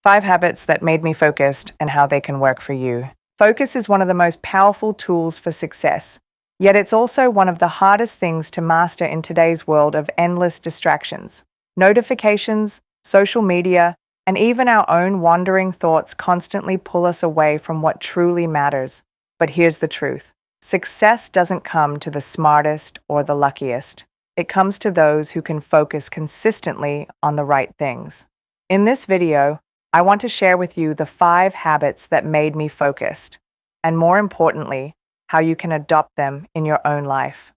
5 habits that made me focused and how they can work for you. Focus is one of the most powerful tools for success, yet it's also one of the hardest things to master in today's world of endless distractions. Notifications, social media, and even our own wandering thoughts constantly pull us away from what truly matters. But here's the truth. Success doesn't come to the smartest or the luckiest. It comes to those who can focus consistently on the right things. In this video, I want to share with you the 5 habits that made me focused, and more importantly, how you can adopt them in your own life.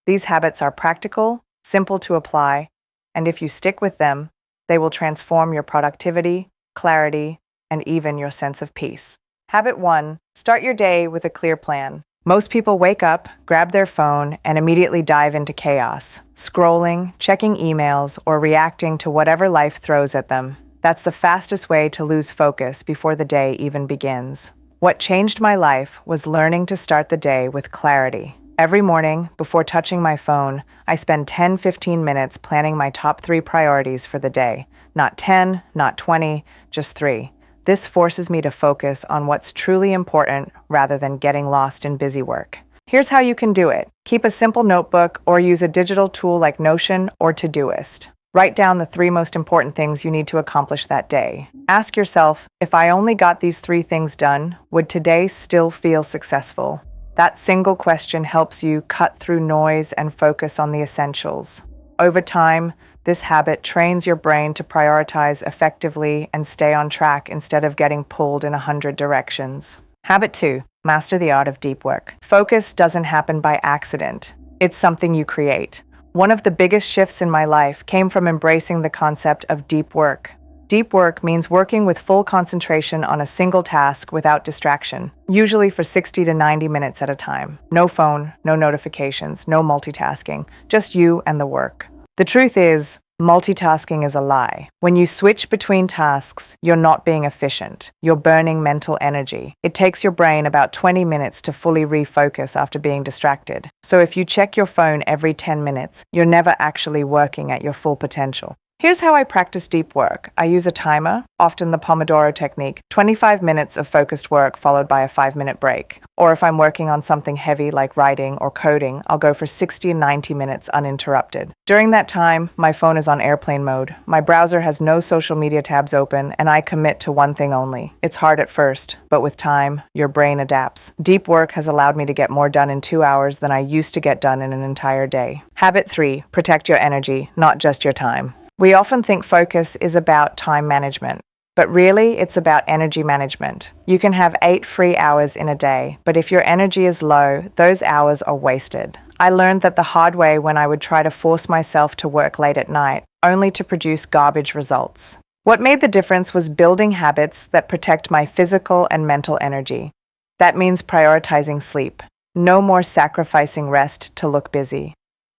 These habits are practical, simple to apply, and if you stick with them, they will transform your productivity, clarity, and even your sense of peace. Habit 1. Start your day with a clear plan. Most people wake up, grab their phone, and immediately dive into chaos, scrolling, checking emails, or reacting to whatever life throws at them. That's the fastest way to lose focus before the day even begins. What changed my life was learning to start the day with clarity. Every morning, before touching my phone, I spend 10-15 minutes planning my top 3 priorities for the day. Not 10, not 20, just 3. This forces me to focus on what's truly important rather than getting lost in busy work. Here's how you can do it. Keep a simple notebook or use a digital tool like Notion or Todoist. Write down the 3 most important things you need to accomplish that day. Ask yourself, if I only got these 3 things done, would today still feel successful? That single question helps you cut through noise and focus on the essentials. Over time, this habit trains your brain to prioritize effectively and stay on track instead of getting pulled in 100 directions. Habit 2. Master the art of deep work. Focus doesn't happen by accident. It's something you create. One of the biggest shifts in my life came from embracing the concept of deep work. Deep work means working with full concentration on a single task without distraction, usually for 60 to 90 minutes at a time. No phone, no notifications, no multitasking, just you and the work. The truth is, multitasking is a lie. When you switch between tasks, you're not being efficient. You're burning mental energy. It takes your brain about 20 minutes to fully refocus after being distracted. So if you check your phone every 10 minutes, you're never actually working at your full potential. Here's how I practice deep work. I use a timer, often the Pomodoro technique, 25 minutes of focused work followed by a 5-minute break. Or if I'm working on something heavy like writing or coding, I'll go for 60 and 90 minutes uninterrupted. During that time, my phone is on airplane mode. My browser has no social media tabs open, and I commit to one thing only. It's hard at first, but with time, your brain adapts. Deep work has allowed me to get more done in 2 hours than I used to get done in an entire day. Habit 3. Protect your energy, not just your time. We often think focus is about time management, but really it's about energy management. You can have 8 free hours in a day, but if your energy is low, those hours are wasted. I learned that the hard way when I would try to force myself to work late at night, only to produce garbage results. What made the difference was building habits that protect my physical and mental energy. That means prioritizing sleep. No more sacrificing rest to look busy.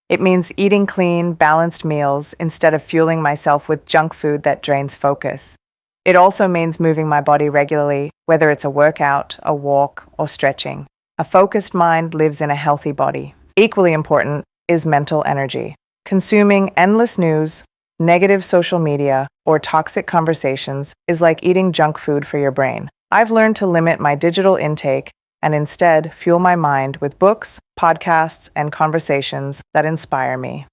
It means eating clean, balanced meals instead of fueling myself with junk food that drains focus. It also means moving my body regularly, whether it's a workout, a walk, or stretching. A focused mind lives in a healthy body. Equally important is mental energy. Consuming endless news, negative social media, or toxic conversations is like eating junk food for your brain. I've learned to limit my digital intake and instead fuel my mind with books, podcasts, and conversations that inspire me.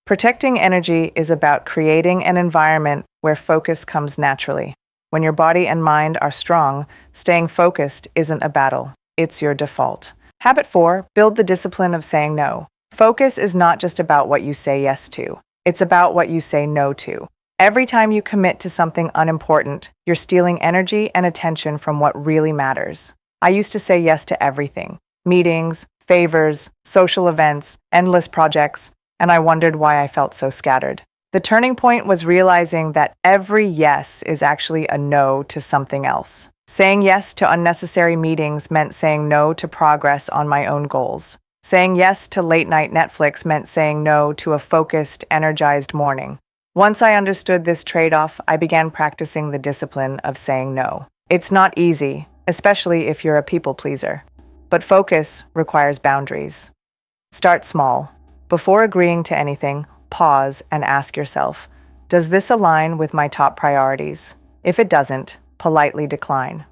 Protecting energy is about creating an environment where focus comes naturally. When your body and mind are strong, staying focused isn't a battle, it's your default. Habit 4. Build the discipline of saying no. Focus is not just about what you say yes to, it's about what you say no to. Every time you commit to something unimportant, you're stealing energy and attention from what really matters. I used to say yes to everything. Meetings, favors, social events, endless projects, and I wondered why I felt so scattered. The turning point was realizing that every yes is actually a no to something else. Saying yes to unnecessary meetings meant saying no to progress on my own goals. Saying yes to late-night Netflix meant saying no to a focused, energized morning. Once I understood this trade-off, I began practicing the discipline of saying no. It's not easy, especially if you're a people pleaser. But focus requires boundaries. Start small. Before agreeing to anything, pause and ask yourself, does this align with my top priorities? If it doesn't, politely decline.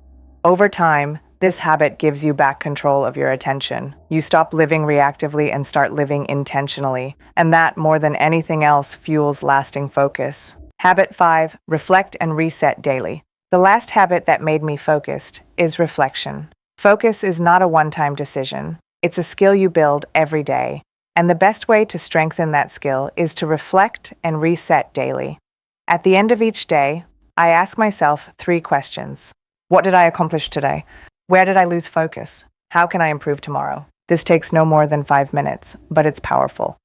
Over time, this habit gives you back control of your attention. You stop living reactively and start living intentionally, and that, more than anything else, fuels lasting focus. Habit 5, reflect and reset daily. The last habit that made me focused is reflection. Focus is not a one-time decision. It's a skill you build every day, and the best way to strengthen that skill is to reflect and reset daily. At the end of each day, I ask myself 3 questions. What did I accomplish today? Where did I lose focus? How can I improve tomorrow? This takes no more than 5 minutes, but it's powerful.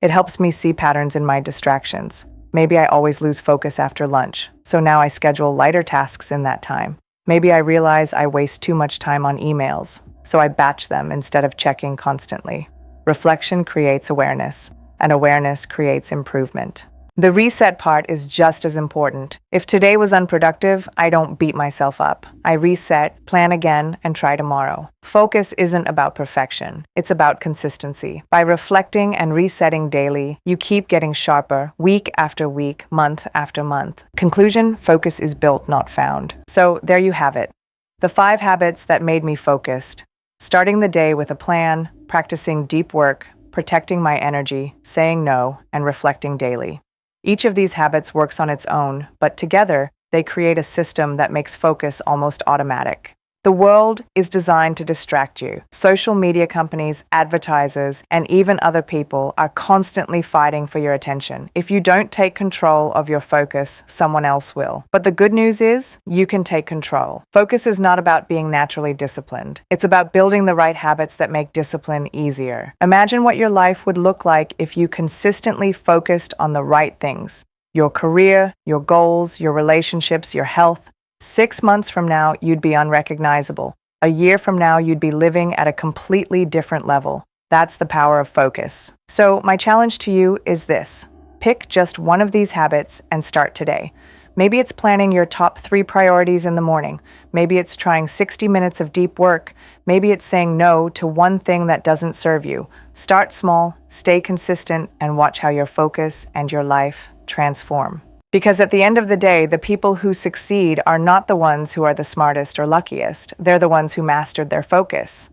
It helps me see patterns in my distractions. Maybe I always lose focus after lunch, so now I schedule lighter tasks in that time. Maybe I realize I waste too much time on emails, so I batch them instead of checking constantly. Reflection creates awareness, and awareness creates improvement. The reset part is just as important. If today was unproductive, I don't beat myself up. I reset, plan again, and try tomorrow. Focus isn't about perfection. It's about consistency. By reflecting and resetting daily, you keep getting sharper week after week, month after month. Conclusion: focus is built, not found. So there you have it. The 5 habits that made me focused. Starting the day with a plan, practicing deep work, protecting my energy, saying no, and reflecting daily. Each of these habits works on its own, but together, they create a system that makes focus almost automatic. The world is designed to distract you. Social media companies, advertisers, and even other people are constantly fighting for your attention. If you don't take control of your focus, someone else will. But the good news is, you can take control. Focus is not about being naturally disciplined. It's about building the right habits that make discipline easier. Imagine what your life would look like if you consistently focused on the right things. Your career, your goals, your relationships, your health. 6 months from now, you'd be unrecognizable. A year from now, you'd be living at a completely different level. That's the power of focus. So my challenge to you is this. Pick just one of these habits and start today. Maybe it's planning your top 3 priorities in the morning. Maybe it's trying 60 minutes of deep work. Maybe it's saying no to one thing that doesn't serve you. Start small, stay consistent, and watch how your focus and your life transform. Because at the end of the day, the people who succeed are not the ones who are the smartest or luckiest. They're the ones who mastered their focus.